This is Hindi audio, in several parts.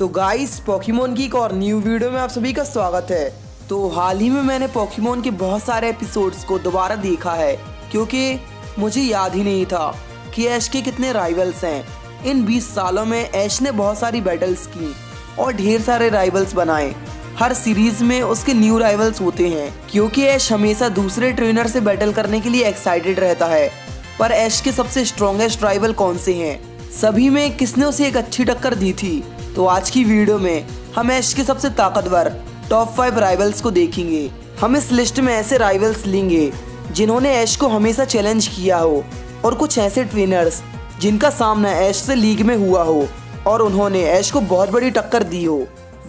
तो गाइस पोकेमोन की एक और न्यू वीडियो में आप सभी का स्वागत है। तो हाल ही में मैंने पोकेमोन के बहुत सारे एपिसोड्स को दोबारा देखा है क्योंकि मुझे याद ही नहीं था कि ऐश के कितने राइवल्स हैं। इन 20 सालों में ऐश ने बहुत सारी बैटल्स की और ढेर सारे राइवल्स बनाए। हर सीरीज में उसके न्यू राइवल्स होते हैं क्योंकि ऐश हमेशा दूसरे ट्रेनर से बैटल करने के लिए एक्साइटेड रहता है। पर ऐश के सबसे स्ट्रॉन्गेस्ट राइवल कौन से हैं? सभी में किसने उसे एक अच्छी टक्कर दी थी? तो आज की वीडियो में हम ऐश के सबसे ताकतवर टॉप 5 राइवल्स को देखेंगे। हम इस लिस्ट में ऐसे राइवल्स लेंगे जिन्होंने ऐश को हमेशा चैलेंज किया हो और कुछ ऐसे ट्रेनर्स जिनका सामना ऐश से लीग में हुआ हो और उन्होंने ऐश को बहुत बड़ी टक्कर दी हो।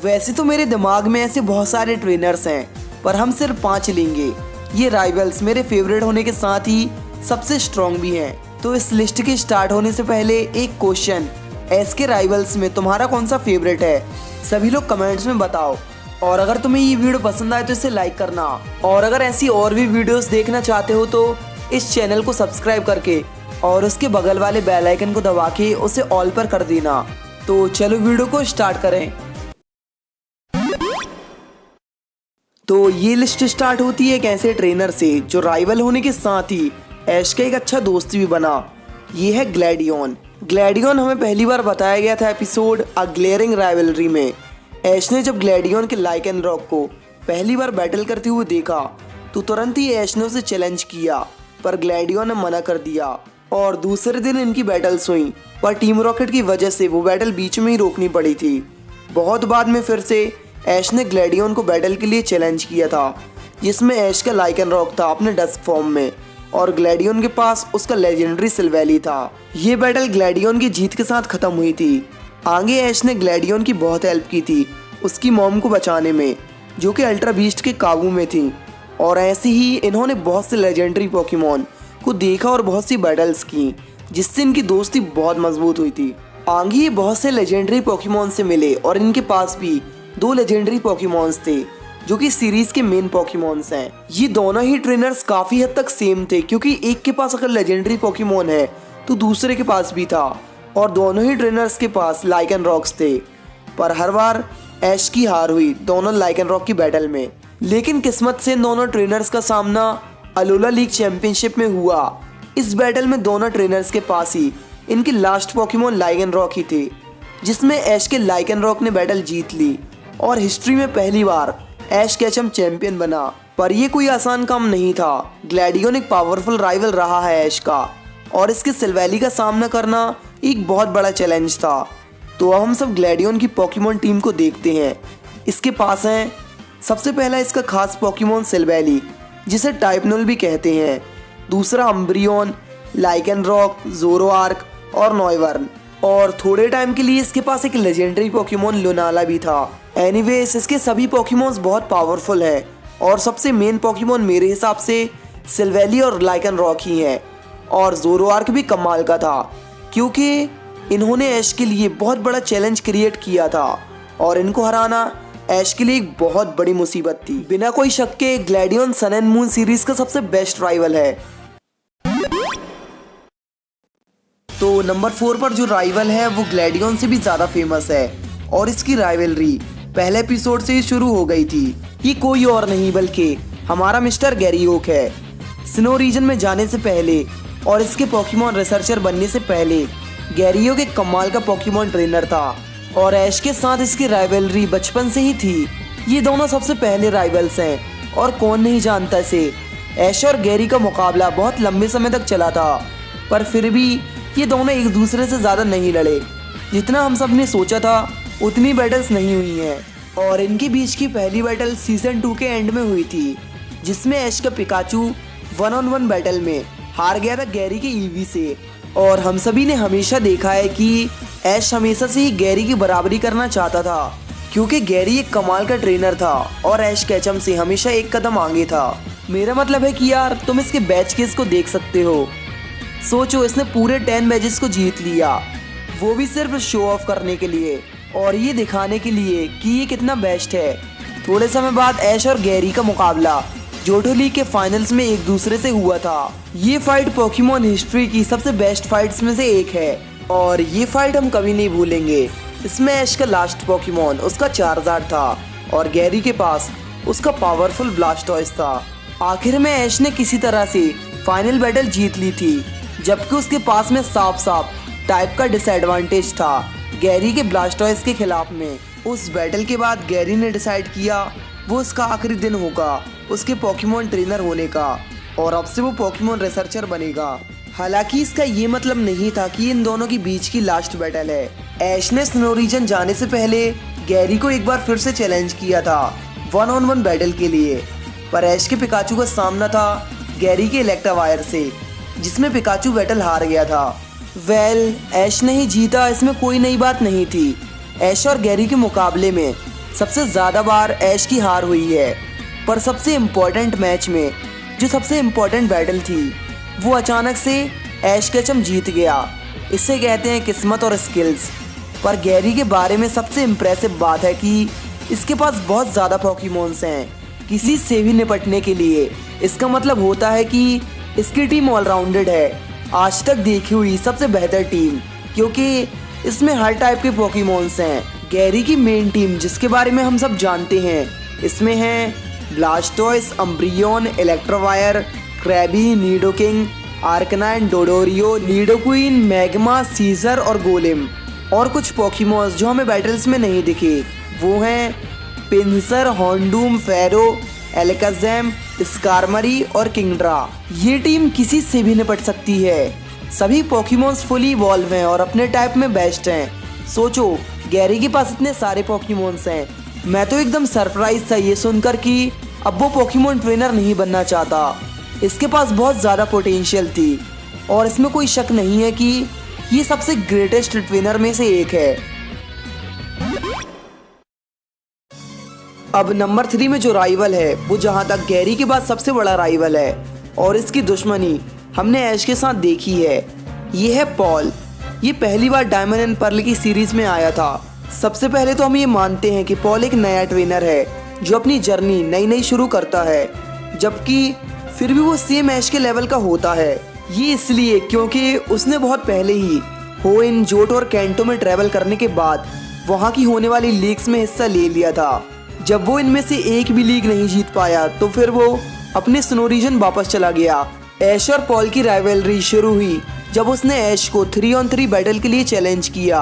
वैसे तो मेरे दिमाग में ऐसे बहुत सारे ट्रेनर्स हैं पर हम सिर्फ 5 लेंगे। ये राइवल्स मेरे फेवरेट होने के साथ ही सबसे स्ट्रॉन्ग भी हैं। तो इस लिस्ट के स्टार्ट होने से पहले एक क्वेश्चन, ऐश के राइवल्स में तुम्हारा कौन सा फेवरेट है? सभी लोग कमेंट्स में बताओ। और अगर तुम्हें ये वीडियो पसंद आए तो इसे लाइक करना, और अगर ऐसी और भी वीडियोस देखना चाहते हो तो इस चैनल को सब्सक्राइब करके और उसके बगल वाले बेल आइकन को दबा के उसे ऑल पर कर देना। तो चलो वीडियो को स्टार्ट करें। तो ये लिस्ट स्टार्ट होती है एक ऐसे ट्रेनर से जो राइवल होने के साथ ही ऐश का एक अच्छा दोस्त भी बना। ये है ग्लैडियन। ग्लैडियन हमें पहली बार बताया गया था एपिसोड अ ग्लेयरिंग राइवलरी में। ऐश ने जब ग्लैडियन के लाइकेनरॉक को पहली बार बैटल करते हुए देखा तो तुरंत ही ऐश ने उसे चैलेंज किया, पर ग्लैडियन ने मना कर दिया और दूसरे दिन इनकी बैटल्स हुई। पर टीम रॉकेट की वजह से वो बैटल बीच में ही रोकनी पड़ी थी। बहुत बाद में फिर से ऐश ने ग्लैडियन को बैटल के लिए चैलेंज किया था, जिसमें ऐश का लाइकेनरॉक था अपने डस्क फॉर्म में और ग्लैडियन के पास उसका लेजेंडरी सिल्वेली था। ये बैटल ग्लैडियन की जीत के साथ खत्म हुई थी। आगे ऐश ने ग्लैडियन की बहुत हेल्प की थी उसकी मॉम को बचाने में, जो कि अल्ट्रा बीस्ट के काबू में थी। और ऐसे ही इन्होंने बहुत से लेजेंडरी पोकेमोन को देखा और बहुत सी बैटल्स की, जिससे इनकी दोस्ती बहुत मजबूत हुई थी। आगे ये बहुत से लेजेंडरी पोकेमोन से मिले और इनके पास भी 2 लेजेंडरी पोकेमोन्स थे जो कि सीरीज के मेन पोकेमोन्स हैं। ये दोनों ही ट्रेनर्स काफी हद तक सेम थे क्योंकि एक के पास अगर लेजेंडरी पोकेमोन है तो दूसरे के पास भी था, और दोनों ही ट्रेनर्स के पास लाइकेनरॉक्स थे। पर हर बार ऐश की हार हुई दोनों लाइकेनरॉक की बैटल में। लेकिन किस्मत से दोनों ट्रेनर्स का सामना अलोला लीग चैंपियनशिप में हुआ। इस बैटल में दोनों ट्रेनर्स के पास ही इनके लास्ट पोकेमोन लाइकेनरॉक ही थे, जिसमें ऐश के लाइकेनरॉक ने बैटल जीत ली और हिस्ट्री में पहली बार ऐश कैचम चैंपियन बना। पर ये कोई आसान काम नहीं था। ग्लैडियन एक पावरफुल राइवल रहा है ऐश का, और इसके सिल्वेली का सामना करना एक बहुत बड़ा चैलेंज था। तो अब हम सब ग्लैडियन की पोकेमोन टीम को देखते हैं। इसके पास हैं सबसे पहला इसका खास पोकेमोन सिल्वेली, जिसे टाइपनुल भी कहते हैं। दूसरा अम्ब्रियन, लाइकेनरॉक, ज़ोरोआर्क और नॉयवर्न। और थोड़े टाइम के लिए इसके पास एक लेजेंडरी पोकेमोन लुनाला भी था। एनीवेज इसके सभी पोकेमोन्स बहुत पावरफुल है और सबसे मेन पोकेमोन मेरे हिसाब से सिल्वेली और लाइकेनरॉक ही है। और ज़ोरोआर्क भी कमाल का था क्योंकि इन्होंने ऐश के लिए बहुत बड़ा चैलेंज क्रिएट किया था और इनको हराना ऐश के लिए एक बहुत बड़ी मुसीबत थी। बिना कोई शक के ग्लैडियन सन एंड मून सीरीज का सबसे बेस्ट राइवल है। तो नंबर 4 पर जो राइवल है वो ग्लैडियन से भी ज्यादा फेमस है और इसकी राइवलरी पहले एपिसोड से ही शुरू हो गई थी। ये कोई और नहीं बल्कि हमारा मिस्टर गैरियोक है। स्नो रीजन में जाने से पहले और इसके पोकेमोन रिसर्चर बनने से पहले गैरियोक एक कमाल का पोकेमोन ट्रेनर था और ऐश के साथ इसकी राइवलरी बचपन से ही थी। ये दोनों सबसे पहले राइवल्स हैं और कौन नहीं जानता इसे। ऐश और गैरी का मुकाबला बहुत लंबे समय तक चला था, पर फिर भी ये दोनों एक दूसरे से ज़्यादा नहीं लड़े। जितना हम सब ने सोचा था उतनी बैटल्स नहीं हुई हैं। और इनके बीच की पहली बैटल सीजन 2 के एंड में हुई थी, जिसमें ऐश का पिकाचू 1-on-1 बैटल में हार गया था गैरी के ईवी से। और हम सभी ने हमेशा देखा है कि ऐश हमेशा से ही गैरी की बराबरी करना चाहता था क्योंकि गैरी एक कमाल का ट्रेनर था और ऐश कैचम से हमेशा एक कदम आगे था। मेरा मतलब है कि यार तुम इसके बैच केस को देख सकते हो। सोचो, इसने पूरे 10 मैचेस को जीत लिया, वो भी सिर्फ शो ऑफ करने के लिए और ये दिखाने के लिए कि ये कितना बेस्ट है। थोड़े समय बाद ऐश और गैरी का मुकाबला जोटो लीग के फाइनल्स में एक दूसरे से हुआ था। ये फाइट पोकेमोन हिस्ट्री की सबसे बेस्ट फाइट्स में से एक है और ये फाइट हम कभी नहीं भूलेंगे। इसमें ऐश का लास्ट पोकेमॉन उसका चार्जार्ड था और गैरी के पास उसका पावरफुल ब्लास्टॉयज था। आखिर में ऐश ने किसी तरह से फाइनल बैटल जीत ली थी, जबकि उसके पास में साफ साफ टाइप का डिसएडवांटेज था गैरी के ब्लास्टॉयज के खिलाफ में। उस बैटल के बाद गैरी ने डिसाइड किया वो उसका आखिरी दिन होगा उसके पोकेमॉन ट्रेनर होने का और अब से वो पोकेमॉन रिसर्चर बनेगा। हालांकि इसका ये मतलब नहीं था कि इन दोनों के बीच की लास्ट बैटल है। ऐश ने स्नो रीजन जाने से पहले गैरी को एक बार फिर से चैलेंज किया था 1-on-1 बैटल के लिए, पर ऐश के पिकाचू का सामना था गैरी के इलेक्ट्रावायर से, जिसमें पिकाचू बैटल हार गया था। ऐश ने ही जीता, इसमें कोई नई बात नहीं थी। ऐश और गैरी के मुकाबले में सबसे ज़्यादा बार ऐश की हार हुई है, पर सबसे इम्पोर्टेंट मैच में जो सबसे इम्पोर्टेंट बैटल थी वो अचानक से ऐश केचम जीत गया। इससे कहते हैं किस्मत और स्किल्स। पर गैरी के बारे में सबसे इम्प्रेसिव बात है कि इसके पास बहुत ज़्यादा पोकेमॉन्स हैं किसी से भी निपटने के लिए। इसका मतलब होता है कि इसकी टीम ऑलराउंडेड है, आज तक देखी हुई सबसे बेहतर टीम, क्योंकि इसमें हर टाइप के पोकेमॉन्स हैं। गैरी की मेन टीम जिसके बारे में हम सब जानते हैं, इसमें हैं ब्लास्टॉयस, अम्ब्रियन, इलेक्ट्रोवायर, क्रैबी, नीडोकिंग, आर्कनाइन, डोडोरियो, नीडोक्वीन, मैग्मा, सीजर और गोलेम। और कुछ पोकेमॉन्स जो हमें बैटल्स में नहीं दिखे वो हैं पिंसर, हॉन्डूम, फेरो, एलकाज़म, स्कारमरी और किंगड्रा। ये टीम किसी से भी निपट सकती है। सभी पोकेमॉन्स फुली इवॉल्व हैं और अपने टाइप में बेस्ट हैं। सोचो गैरी के पास इतने सारे पोकेमॉन्स हैं। मैं तो एकदम सरप्राइज था ये सुनकर कि अब वो पोकेमॉन ट्रेनर नहीं बनना चाहता। इसके पास बहुत ज़्यादा पोटेंशियल थी और इसमें कोई शक नहीं है कि ये सबसे ग्रेटेस्ट ट्रेनर में से एक है। अब नंबर 3 में जो राइवल है वो जहाँ तक गैरी के बाद सबसे बड़ा राइवल है और इसकी दुश्मनी हमने ऐश के साथ देखी है। ये है पॉल। ये पहली बार डायमंड एंड पर्ल की सीरीज में आया था। सबसे पहले तो हम ये मानते हैं कि पॉल एक नया ट्रेनर है जो अपनी जर्नी नई शुरू करता है, जबकि फिर भी वो सेम ऐश के लेवल का होता है। ये इसलिए क्योंकि उसने बहुत पहले ही होइन, जोटो और कैंटो में ट्रैवल करने के बाद वहाँ की होने वाली लीग्स में हिस्सा ले लिया था। जब वो इनमें से एक भी लीग नहीं जीत पाया तो फिर वो अपने स्नो रीजन वापस चला गया। ऐश और पॉल की राइवलरी शुरू हुई जब उसने ऐश को 3-on-3 बैटल के लिए चैलेंज किया।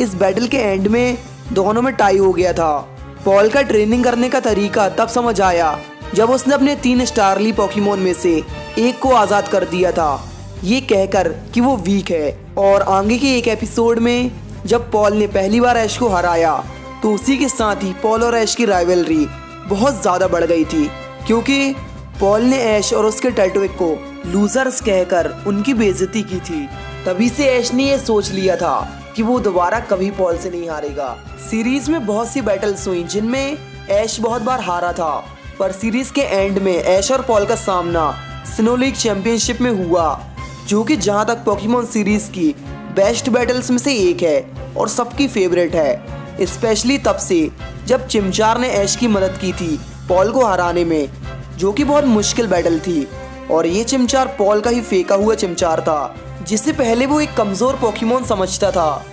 इस बैटल के एंड में दोनों में टाई हो गया था। पॉल का ट्रेनिंग करने का तरीका तब समझ आया जब उसने अपने 3 स्टारली पोकेमॉन में से एक को आज़ाद कर दिया था, ये कहकर कि वो वीक है। और आगे के एक एपिसोड में जब पॉल ने पहली बार ऐश को हराया तो उसी के साथ ही पॉल और ऐश की राइवलरी बहुत ज़्यादा बढ़ गई थी, क्योंकि पॉल ने ऐश और उसके टर्टविक को लूजर्स कहकर उनकी बेइज्जती की थी। तभी से ऐश ने ये सोच लिया था कि वो दोबारा कभी पॉल से नहीं हारेगा। सीरीज में बहुत सी बैटल्स हुई जिनमें ऐश बहुत बार हारा था, पर सीरीज के एंड में ऐश और पॉल का सामना स्नो लीग चैंपियनशिप में हुआ, जो कि जहां तक पोकेमॉन सीरीज की बेस्ट बैटल्स में से एक है और सबकी फेवरेट है। स्पेशली तब से जब चिमचार ने ऐश की मदद की थी पॉल को हराने में, जो कि बहुत मुश्किल बैटल थी। और ये चिमचार पॉल का ही फेंका हुआ चिमचार था, जिससे पहले वो एक कमज़ोर पोकेमॉन समझता था।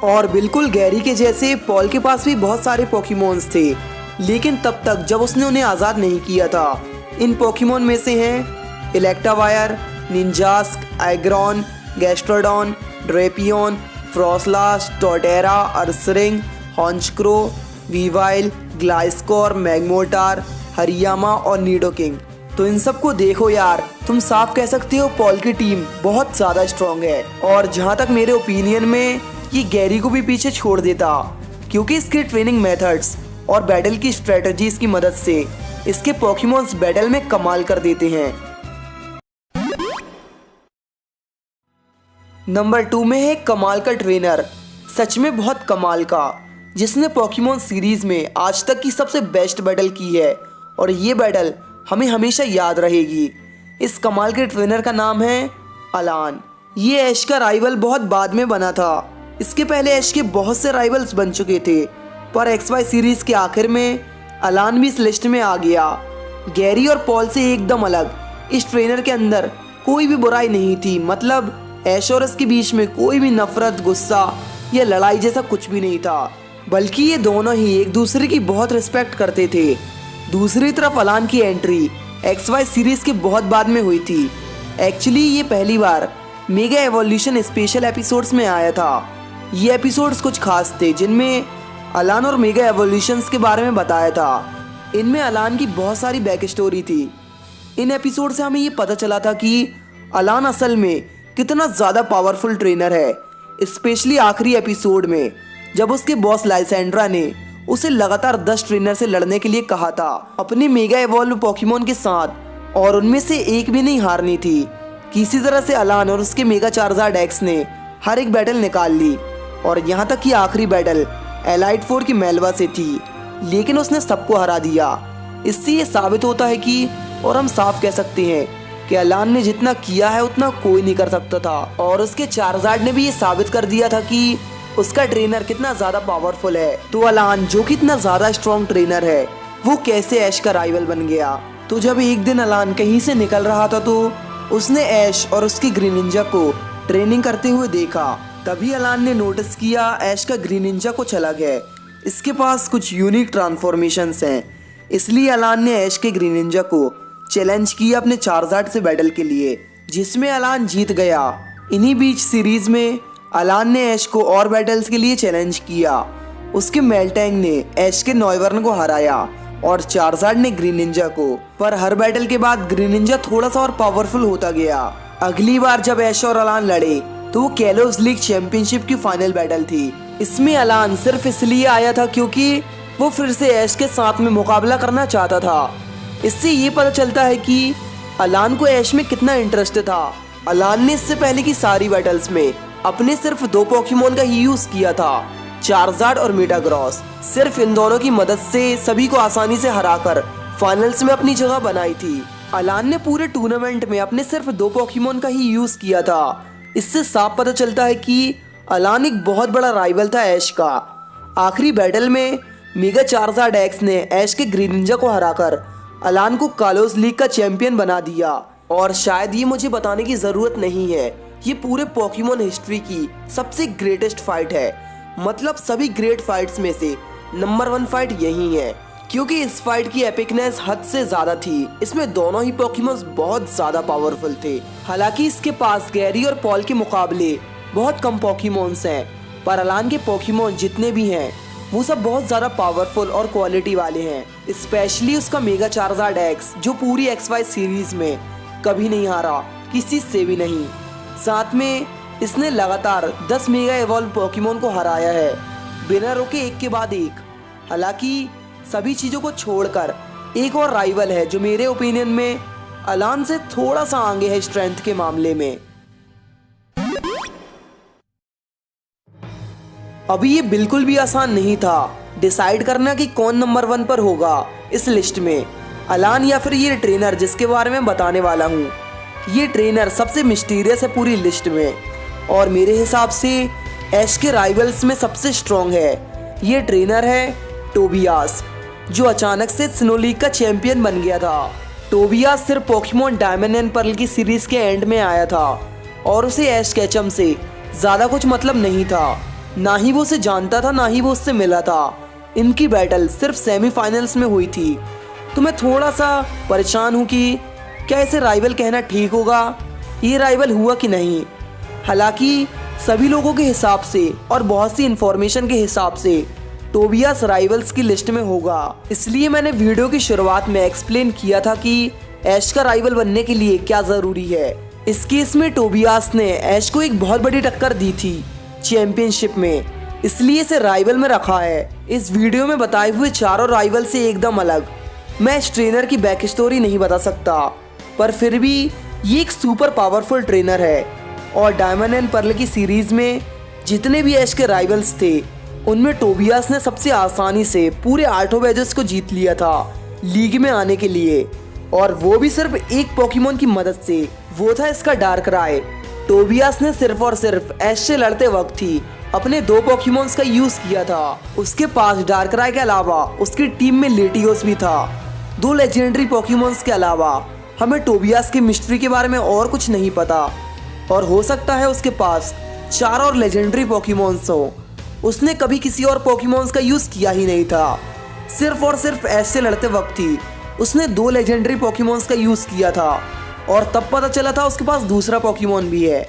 और बिल्कुल गैरी के जैसे पॉल के पास भी बहुत सारे पोकेमॉन्स थे, लेकिन तब तक जब उसने उन्हें आज़ाद नहीं किया था। इन पोकेमॉन में से हैं इलेक्ट्रावायर, निंजास्क, एग्रॉन, गैस्ट्रोडॉन, ड्रेपियन, फ्रॉसलास्ट, टोटेरा, अर्सरिंग, हॉन्चक्रो, वीवाइल, ग्लाइस्कोर, मैग्मोटार, हरियामा और नीडोकिंग। तो इन सब को देखो यार, तुम साफ कह सकते हो पॉल की टीम बहुत ज़्यादा स्ट्रॉन्ग है। और जहाँ तक मेरे ओपिनियन में ये गैरी को भी पीछे छोड़ देता, क्योंकि इसके ट्रेनिंग मेथड्स और बैटल की स्ट्रेटजीज की मदद से इसके पोकेमॉन्स बैटल में कमाल कर देते हैं। नंबर 2 में है कमाल का ट्रेनर, सच में बहुत कमाल का, जिसने पोकेमॉन सीरीज में आज तक की सबसे बेस्ट बैटल की है और ये बैटल हमें हमेशा याद रहेगी। इस कमाल के ट्रेनर का नाम है अलान। ये ऐश का राइवल बहुत बाद में बना था। इसके पहले ऐश के बहुत से राइवल्स बन चुके थे, पर XY सीरीज के आखिर में अलान भी इस लिस्ट में आ गया। गैरी और पॉल से एकदम अलग इस ट्रेनर के अंदर कोई भी बुराई नहीं थी। मतलब ऐश और इसके बीच में कोई भी नफरत, गुस्सा या लड़ाई जैसा कुछ भी नहीं था, बल्कि ये दोनों ही एक दूसरे की बहुत रिस्पेक्ट करते थे। दूसरी तरफ अलान की एंट्री XY सीरीज के बहुत बाद में हुई थी। एक्चुअली ये पहली बार मेगा एवोल्यूशन स्पेशल एपिसोड्स में आया था। ये एपिसोड्स कुछ खास थे जिनमें अलान और मेगा एवोल्यूशंस के बारे में बताया था। इनमें अलान की बहुत सारी बैक स्टोरी थी। इन एपिसोड से हमें ये पता चला था कि अलान असल में कितना ज़्यादा पावरफुल ट्रेनर है, स्पेशली आखिरी एपिसोड में जब उसके बॉस लाइसेंड्रा ने उसे लगातार 10 ट्रेनर से लड़ने के लिए कहा था अपने मेगा एवॉल्व पोकेमोन के साथ, और उनमें से एक भी नहीं हारनी थी। किसी तरह से अलान और उसके मेगा चार्जार्ड एक्स ने हर एक बैटल निकाल ली, और यहाँ तक कि आखिरी बैटल एलाइट 4 की मेलवा से थी, लेकिन उसने सबको हरा दिया। इससे ये साबित होता है कि, और हम साफ कह सकते हैं कि अलान ने जितना किया है उतना कोई नहीं कर सकता था, और उसके चार्जार्ड ने भी ये साबित कर दिया था कि उसका ट्रेनर कितना ज्यादा पावरफुल है। तो अलान जो कि इतना ज्यादा स्ट्रॉन्ग ट्रेनर है, वो कैसे ऐश का राइवल बन गया। तो जब एक दिन अलान कहीं से निकल रहा था तो उसने ऐश और उसके ग्रीनिंजा को ट्रेनिंग करते हुए देखा। तभी अलान ने नोटिस किया ऐश का ग्रीनिंजा कुछ अलग है, इसके पास कुछ यूनिक ट्रांसफॉर्मेशंस हैं। इसलिए अलान ने ऐश के ग्रीनिंजा को चैलेंज किया अपने चार्जार्ड से बैटल के लिए, जिसमें अलान जीत गया। इन्हीं बीच सीरीज में अलान ने ऐश को और बैटल्स के लिए चैलेंज किया। उसके मेल्टैंग ने ऐश के नॉयवर्न को हराया और चार्जार्ड ने ग्रीनिंजा को, पर हर बैटल के बाद ग्रीनिंजा थोड़ा सा और पावरफुल होता गया। अगली बार जब ऐश और अलान लड़े तो वो कैलोस लीग चैंपियनशिप की फाइनल बैटल थी। इसमें अलान सिर्फ इसलिए आया था क्योंकि वो फिर से ऐश के साथ में मुकाबला करना चाहता था। इससे ये पता चलता है कि अलान को ऐश में कितना इंटरेस्ट था। अलान ने इससे पहले की सारी बैटल्स में अपने सिर्फ 2 पोकेमोन का ही यूज किया था, चार्जार्ड और मेटाग्रॉस। सिर्फ इन दोनों की मदद से सभी को आसानी से हराकर फाइनल्स में अपनी जगह बनाई थी। अलान ने पूरे टूर्नामेंट में अपने सिर्फ 2 पोकेमोन का ही यूज किया था। इससे साफ पता चलता है कि अलान एक बहुत बड़ा राइवल था ऐश का। आखिरी बैटल में मेगा चार्जार्ड एक्स ने ऐश के ग्रीनिंजा को हराकर अलान को कालोस लीग का चैंपियन बना दिया। और शायद ये मुझे बताने की जरूरत नहीं है, ये पूरे पोकेमोन हिस्ट्री की सबसे ग्रेटेस्ट फाइट है। मतलब सभी ग्रेट फाइट्स में से नंबर 1 फाइट यही है, क्योंकि इस फाइट की एपिकनेस हद से ज्यादा थी। इसमें दोनों ही पोकेमोन्स बहुत ज्यादा पावरफुल थे। हालांकि इसके पास गैरी और पॉल के मुकाबले बहुत कम पोकेमोन्स हैं, पर अलान के पोकेमोन जितने भी हैं वो सब बहुत ज्यादा पावरफुल और क्वालिटी वाले हैं। स्पेशली उसका मेगा चार्जार्ड एक्स जो पूरी XY सीरीज में कभी नहीं हारा, किसी से भी नहीं। साथ में इसने लगातार 10 मेगा एवॉल्व पोकेमोन को हराया है, बिना रुके एक के बाद एक। हालांकि सभी चीज़ों को छोड़कर एक और राइवल है जो मेरे ओपिनियन में अलान से थोड़ा सा आगे है स्ट्रेंथ के मामले में। अभी ये बिल्कुल भी आसान नहीं था डिसाइड करना कि कौन नंबर 1 पर होगा इस लिस्ट में, अलान या फिर ये ट्रेनर जिसके बारे में बताने वाला हूँ। ये ट्रेनर सबसे मिस्टीरियस है पूरी लिस्ट में, और मेरे हिसाब से ऐश के राइवल्स में सबसे स्ट्रॉन्ग है। ये ट्रेनर है टोबियास, जो अचानक से स्नो लीग का चैंपियन बन गया था। टोबियास सिर्फ पोकेमोन डायमंड एंड पर्ल की सीरीज के एंड में आया था, और उसे ऐश केचम से ज़्यादा कुछ मतलब नहीं था। ना ही वो उसे जानता था, ना ही वो उससे मिला था। इनकी बैटल सिर्फ सेमीफाइनल्स में हुई थी। तो मैं थोड़ा सा परेशान हूँ कि क्या इसे राइवल कहना ठीक होगा, ये राइवल हुआ कि नहीं। हालांकि सभी लोगों के हिसाब से और बहुत सी इंफॉर्मेशन के हिसाब से टोबियास राइवल्स की लिस्ट में होगा। इसलिए मैंने वीडियो की शुरुआत में एक्सप्लेन किया था कि ऐश का राइवल बनने के लिए क्या ज़रूरी है। इस केस में टोबियास ने ऐश को एक बहुत बड़ी टक्कर दी थी चैंपियनशिप में, इसलिए इसे राइवल में रखा है। इस वीडियो में बताए हुए चारों राइवल से एकदम अलग मैं इस ट्रेनर की बैक स्टोरी नहीं बता सकता, पर फिर भी ये एक सुपर पावरफुल ट्रेनर है। और डायमंड एंड पर्ल की सीरीज में जितने भी ऐश के राइवल्स थे उनमें टोबियास ने सबसे आसानी से पूरे 8 बैजेस को जीत लिया था लीग में आने के लिए, और वो भी सिर्फ एक पोकेमोन की मदद से, वो था इसका डार्कराय। टोबियास ने सिर्फ और सिर्फ ऐश से लड़ते वक्त ही अपने 2 पोकेमोन्स का यूज किया था। उसके पास डार्कराय के अलावा उसकी टीम में लेटियोस भी था। 2 लेजेंडरी पोकेमोन्स के अलावा हमें टोबियास की मिस्ट्री के बारे में और कुछ नहीं पता, और हो सकता है उसके पास 4 और लेजेंडरी पोकेमॉन्स हो। उसने कभी किसी और पोकेमॉन्स का यूज किया ही नहीं था। सिर्फ और सिर्फ ऐश से लड़ते वक्त ही उसने 2 लेजेंडरी पोकेमॉन्स का यूज किया था और तब पता चला था उसके पास दूसरा पोकेमॉन भी है।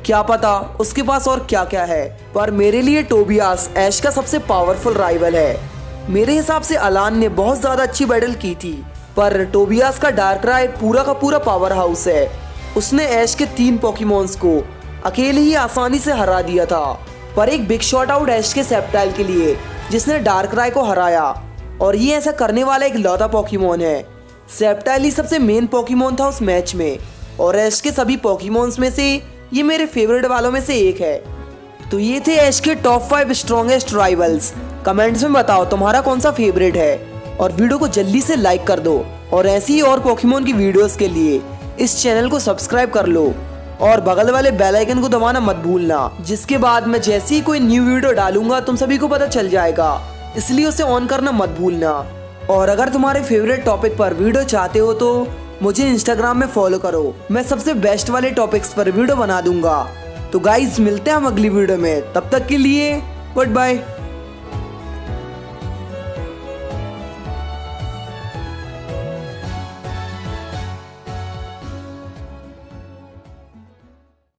क्या पता उसके पास और क्या क्या है, पर मेरे लिए टोबियास ऐश का सबसे पावरफुल राइवल है। मेरे हिसाब से अलान ने बहुत ज्यादा अच्छी बैटल की थी, पर टोबियास का डार्कराय पूरा का पूरा पावर हाउस है। उसने ऐश के 3 पोकेमॉन्स को अकेले ही आसानी से हरा दिया था। पर एक बिग शॉट आउट ऐश के सेप्टाइल के लिए, जिसने डार्कराय को हराया, और ये ऐसा करने वाला एक लौता पोकेमॉन है। सेप्टाइल ही सबसे मेन पोकेमॉन था उस मैच में, और ऐश के सभी पोकेमॉन्स में से ये मेरे फेवरेट वालों में से एक है। तो ये थे ऐश के टॉप 5 स्ट्रॉन्गेस्ट राइवल्स। कमेंट्स में बताओ तुम्हारा कौन सा फेवरेट है, और वीडियो को जल्दी से लाइक कर दो। और ऐसी ही और पोकेमॉन की वीडियोस के लिए इस चैनल को सब्सक्राइब कर लो और बगल वाले बेल आइकन को दबाना मत भूलना, जिसके बाद मैं जैसे ही कोई न्यू वीडियो डालूंगा तुम सभी को पता चल जाएगा, इसलिए उसे ऑन करना मत भूलना। और अगर तुम्हारे फेवरेट टॉपिक पर वीडियो चाहते हो तो मुझे इंस्टाग्राम में फॉलो करो, मैं सबसे बेस्ट वाले टॉपिक्स पर वीडियो बना दूंगा। तो गाइज मिलते हैं हम अगली वीडियो में, तब तक के लिए गुड बाय।